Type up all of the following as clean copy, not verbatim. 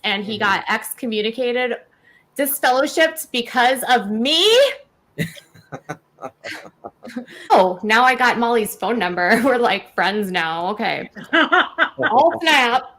and he got excommunicated, disfellowshipped because of me. Oh, now I got Molly's phone number. We're like friends now. Okay. Oh, snap.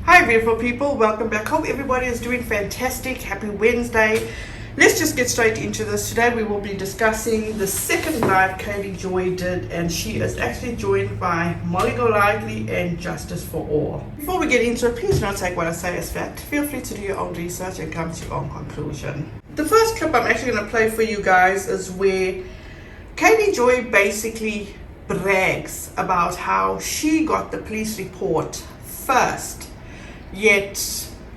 Hi, beautiful people. Welcome back. Hope everybody is doing fantastic. Happy Wednesday. Let's just get straight into this. Today we will be discussing the second live Katie Joy did, and she is actually joined by Molly Golighltly and Justice for All. Before we get into it, please don't take what I say as fact. Feel free to do your own research and come to your own conclusion. The first clip I'm actually going to play for you guys is where Katie Joy basically brags about how she got the police report first. Yet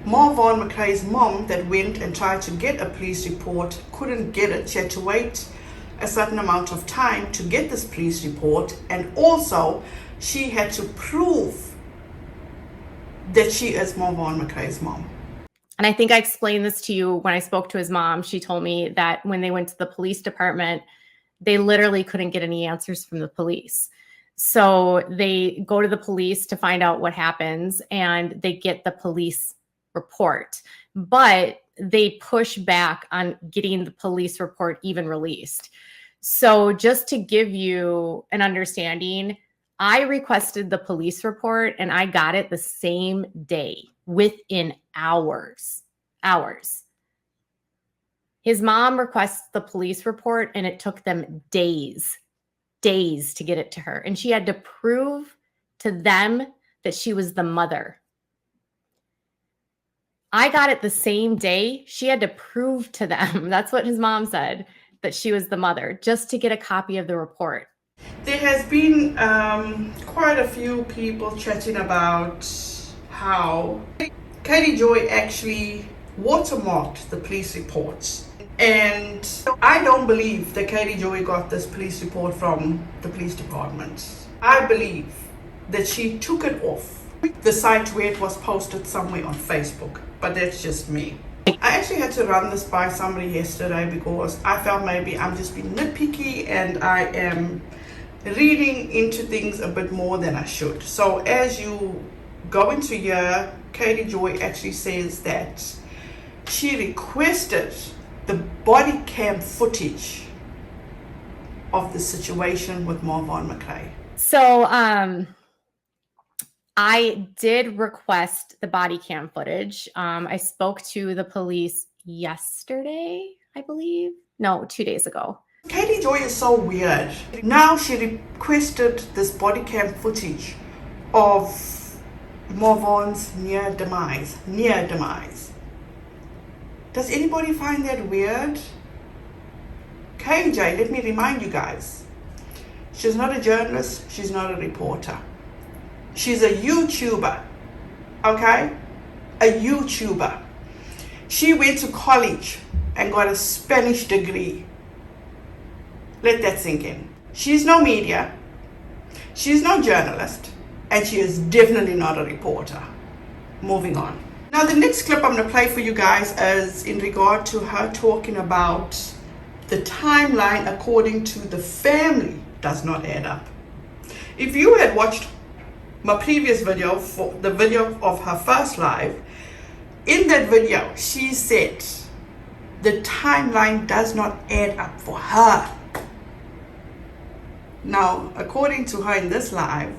Marvon McRae's mom that went and tried to get a police report couldn't get it. She had to wait a certain amount of time to get this police report, and also she had to prove that she is Marvon McRae's mom. And I think I explained this to you when I spoke to his mom. She told me that when they went to the police department, they literally couldn't get any answers from the police. So they go to the police to find out what happens, and they get the police report, but they push back on getting the police report even released. So just to give you an understanding, I requested the police report and I got it the same day, within hours. His mom requests the police report and it took them days to get it to her. And she had to prove to them that she was the mother. I got it the same day. She had to prove to them, that's what his mom said, that she was the mother, just to get a copy of the report. There has been quite a few people chatting about how Katie Joy actually watermarked the police reports. And I don't believe that Katie Joy got this police report from the police department. I believe that she took it off the site where it was posted somewhere on Facebook, but that's just me. I actually had to run this by somebody yesterday because I felt maybe I'm just being nitpicky and I am reading into things a bit more than I should. So as you go into here, Katie Joy actually says that she requested the body cam footage of the situation with Marvon McRae. So I did request the body cam footage. I spoke to the police yesterday, I believe. No, 2 days ago. Katie Joy is so weird. Now she requested this body cam footage of Marvon's near demise. Does anybody find that weird? KJ, let me remind you guys, she's not a journalist, she's not a reporter. She's a YouTuber, okay? A YouTuber. She went to college and got a Spanish degree. Let that sink in. She's no media, she's no journalist, and she is definitely not a reporter. Moving on. Now the next clip I'm going to play for you guys is in regard to her talking about the timeline according to the family does not add up. If you had watched my previous video, for the video of her first live, in that video she said the timeline does not add up for her. Now according to her in this live,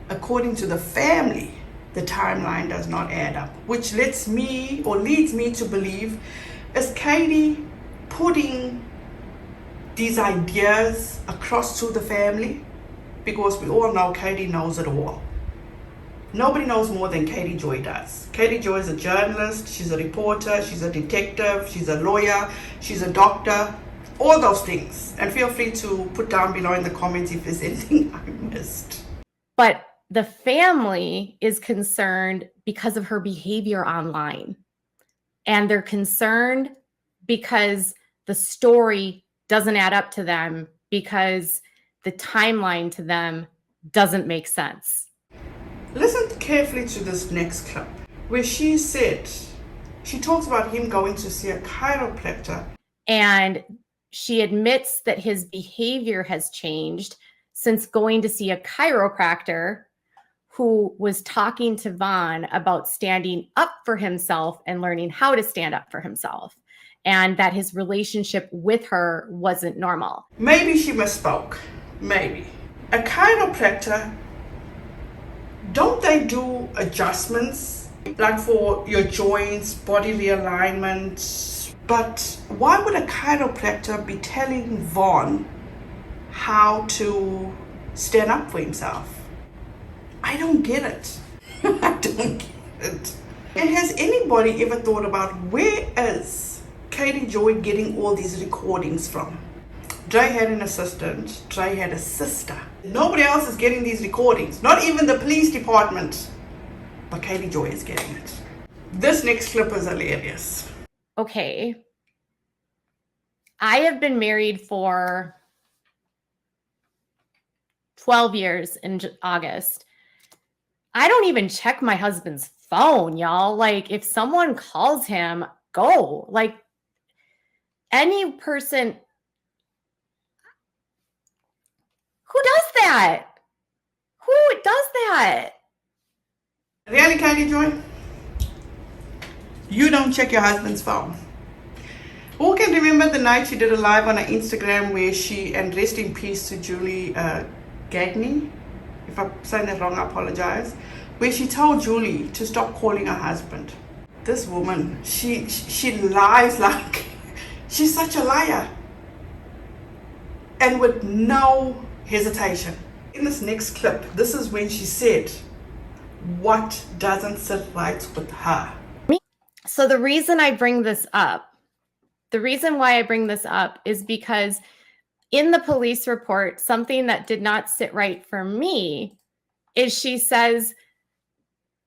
according to the family, the timeline does not add up, which leads me to believe is Katie putting these ideas across to the family, because we all know Katie knows it all. Nobody knows more than Katie Joy does. Katie Joy is a journalist, she's a reporter, she's a detective, she's a lawyer, she's a doctor, all those things. And feel free to put down below in the comments if there's anything I missed. But the family is concerned because of her behavior online. And they're concerned because the story doesn't add up to them, because the timeline to them doesn't make sense. Listen carefully to this next clip where she said, she talks about him going to see a chiropractor. And she admits that his behavior has changed since going to see a chiropractor, who was talking to Vaughn about standing up for himself and learning how to stand up for himself, and that his relationship with her wasn't normal. Maybe she misspoke. Maybe. A chiropractor, don't they do adjustments like for your joints, body realignment? But why would a chiropractor be telling Vaughn how to stand up for himself? I don't get it. I don't get it. And has anybody ever thought about where is Katie Joy getting all these recordings from? Dre had an assistant, Dre had a sister. Nobody else is getting these recordings, not even the police department. But Katie Joy is getting it. This next clip is hilarious. Okay. I have been married for 12 years in August. I don't even check my husband's phone, y'all. Like, if someone calls him, go. Like, any person who does that? Who does that? Really, Katie Joy? You don't check your husband's phone. Who can remember the night she did a live on her Instagram where she, and rest in peace to Julie Gagney, if I'm saying that wrong, I apologize, where she told Julie to stop calling her husband. This woman, she lies like, she's such a liar. And with no hesitation. In this next clip, this is when she said, what doesn't sit right with her? So the reason I bring this up, the reason why I bring this up is because in the police report, something that did not sit right for me is she says,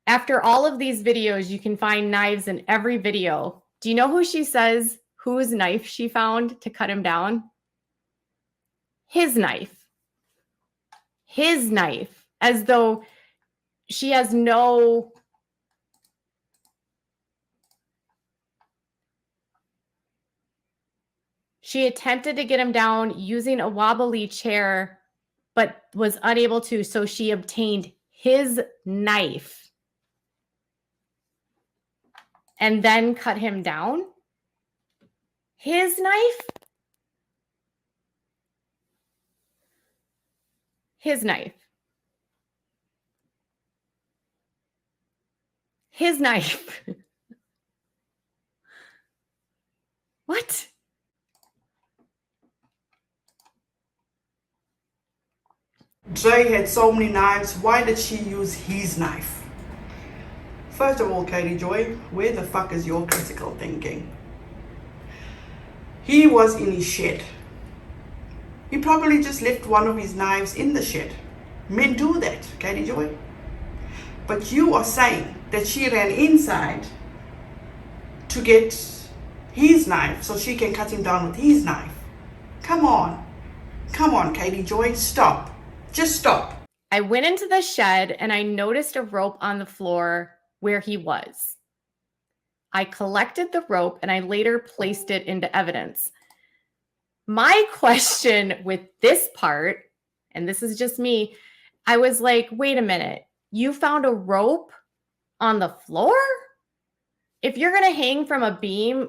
after all of these videos, you can find knives in every video. Do you know who she says, whose knife she found to cut him down? His knife. His knife. As though she has no... She attempted to get him down using a wobbly chair, but was unable to, so she obtained his knife and then cut him down. His knife? His knife. His knife. What? Dre had so many knives, why did she use his knife? First of all, Katie Joy, where the fuck is your critical thinking? He was in his shed. He probably just left one of his knives in the shed. Men do that, Katie Joy. But you are saying that she ran inside to get his knife so she can cut him down with his knife. Come on. Come on, Katie Joy, stop. Just stop. I went into the shed and I noticed a rope on the floor where he was. I collected the rope and I later placed it into evidence. My question with this part, and this is just me, I was like, wait a minute, you found a rope on the floor? If you're going to hang from a beam,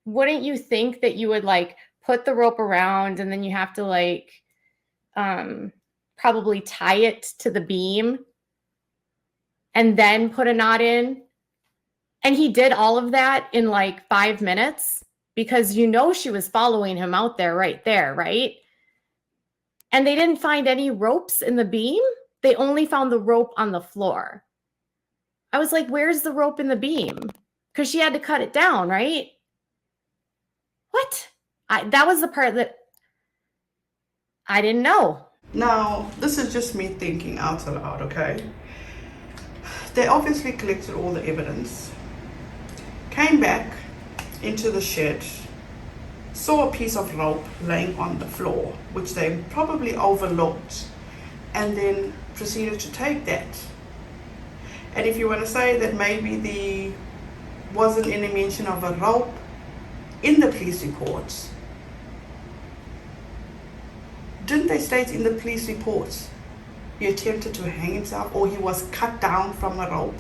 wouldn't you think that you would like put the rope around and then you have to like probably tie it to the beam and then put a knot in? And he did all of that in like 5 minutes because you know she was following him out there, right? And they didn't find any ropes in the beam. They only found the rope on the floor. I was like, where's the rope in the beam? Because she had to cut it down, right? What? That was the part that I didn't know. Now, this is just me thinking out loud, okay? They obviously collected all the evidence, came back into the shed, saw a piece of rope laying on the floor, which they probably overlooked, and then proceeded to take that. And if you want to say that maybe there wasn't any mention of a rope in the police reports, didn't they state in the police reports he attempted to hang himself or he was cut down from a rope.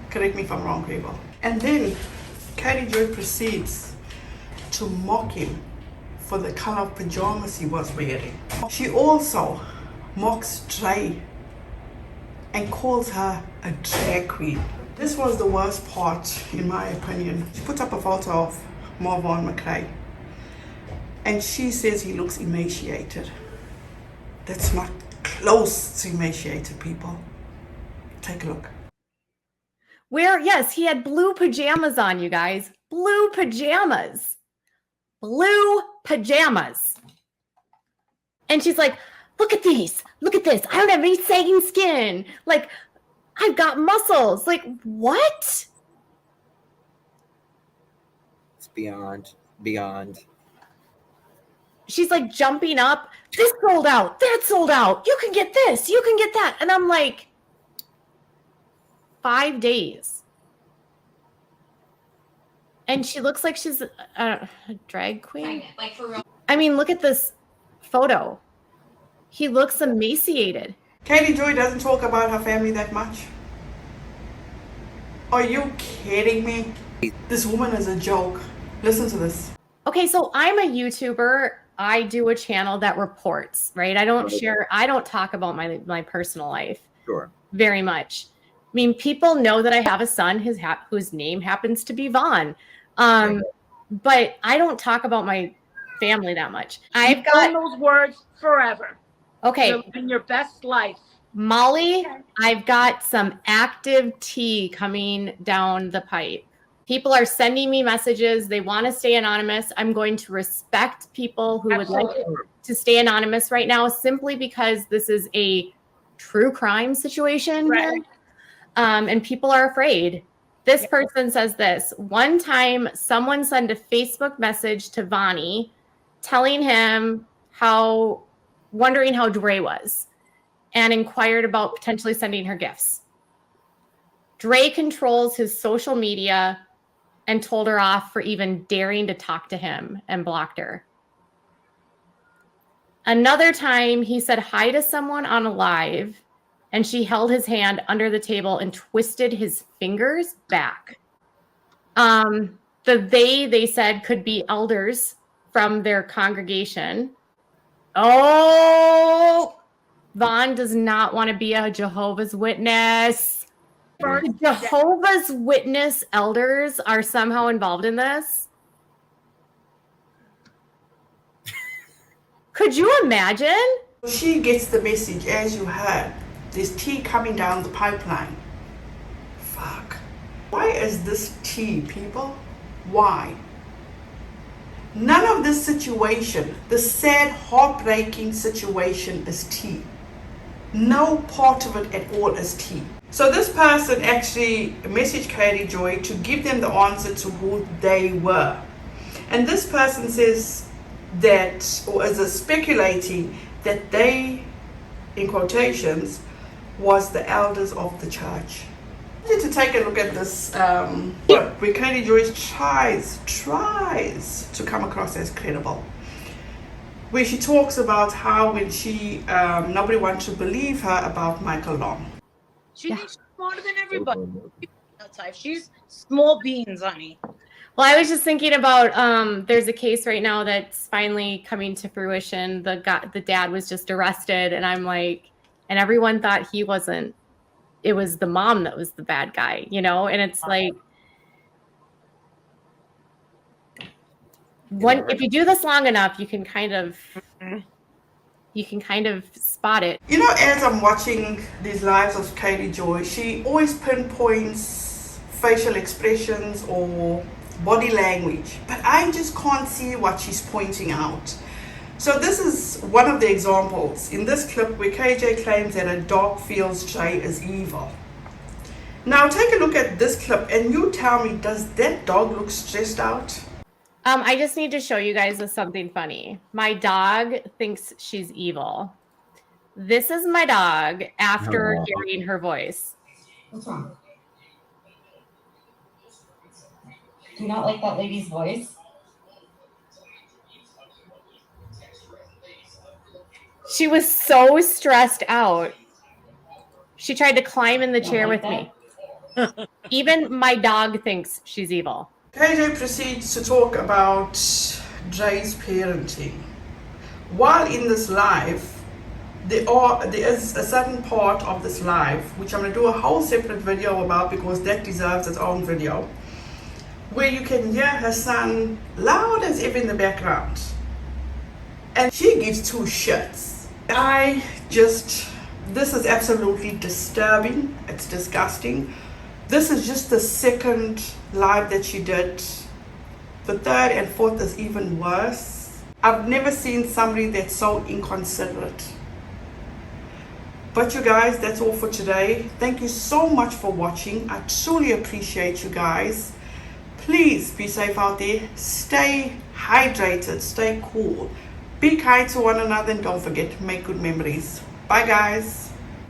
Correct me if I'm wrong, people. And then Katie Joy proceeds to mock him for the color of pajamas he was wearing. She also mocks Dre and calls her a drag queen. This was the worst part, in my opinion. She put up a photo of Marvon McRae and she says he looks emaciated. That's not close to emaciated, people. Take a look. Where, yes, he had blue pajamas on, you guys. Blue pajamas. Blue pajamas. And she's like, look at these. Look at this. I don't have any sagging skin. Like, I've got muscles. Like, what? It's beyond. She's like jumping up. This sold out. That sold out. You can get this. You can get that. And I'm like, 5 days. And she looks like she's a drag queen. Like for real. I mean, look at this photo. He looks emaciated. Katie Joy doesn't talk about her family that much. Are you kidding me? This woman is a joke. Listen to this. Okay, so I'm a YouTuber. I do a channel that reports, right? I don't talk about my personal life. Sure. Very much. I mean, people know that I have a son whose name happens to be Vaughn. But I don't talk about my family that much. I've got those words forever. Okay. You're living your best life. Molly, I've got some active tea coming down the pipe. People are sending me messages. They want to stay anonymous. I'm going to respect people who would like to stay anonymous right now simply because this is a true crime situation. Right. Here. And people are afraid. This person says this. One time, someone sent a Facebook message to Vonnie telling him wondering how Dre was and inquired about potentially sending her gifts. Dre controls his social media and told her off for even daring to talk to him and blocked her. Another time, he said hi to someone on a live and she held his hand under the table and twisted his fingers back. They said could be elders from their congregation. Oh, Vaughn does not want to be a Jehovah's Witness. Jehovah's Witness elders are somehow involved in this. Could you imagine? She gets the message, as you heard. There's tea coming down the pipeline. Fuck. Why is this tea, people? Why? None of this situation, the sad, heartbreaking situation, is tea. No part of it at all is tea. So this person actually messaged Katie Joy to give them the answer to who they were. And this person says that, or is speculating that they, in quotations, was the elders of the church. I need to take a look at this where Katie Joy tries to come across as credible, where she talks about how when she nobody wanted to believe her about Michael Long. She thinks she's smarter than everybody. That type. She's small beans, honey. Well, I was just thinking about there's a case right now that's finally coming to fruition. The dad was just arrested, and I'm like, and everyone thought he wasn't. It was the mom that was the bad guy, you know? And it's like, if you do this long enough, you can kind of spot it. You know, as I'm watching these lives of Katie Joy, she always pinpoints facial expressions or body language, but I just can't see what she's pointing out. So this is one of the examples in this clip where KJ claims that a dog feels Jay is evil. Now take a look at this clip and you tell me, does that dog look stressed out? I just need to show you guys something funny. My dog thinks she's evil. This is my dog after hearing her voice. What's wrong? Do you not like that lady's voice? She was so stressed out. She tried to climb in the You chair don't with like me. Even my dog thinks she's evil. KJ proceeds to talk about Jay's parenting. While in this live, there is a certain part of this live which I'm going to do a whole separate video about because that deserves its own video, where you can hear her son loud as if in the background, and she gives two shits. This is absolutely disturbing. It's disgusting. This is just the second live that she did. The third and fourth is even worse. I've never seen somebody that's so inconsiderate. But you guys, that's all for today. Thank you so much for watching. I truly appreciate you guys. Please be safe out there. Stay hydrated. Stay cool. Be kind to one another and don't forget to make good memories. Bye guys.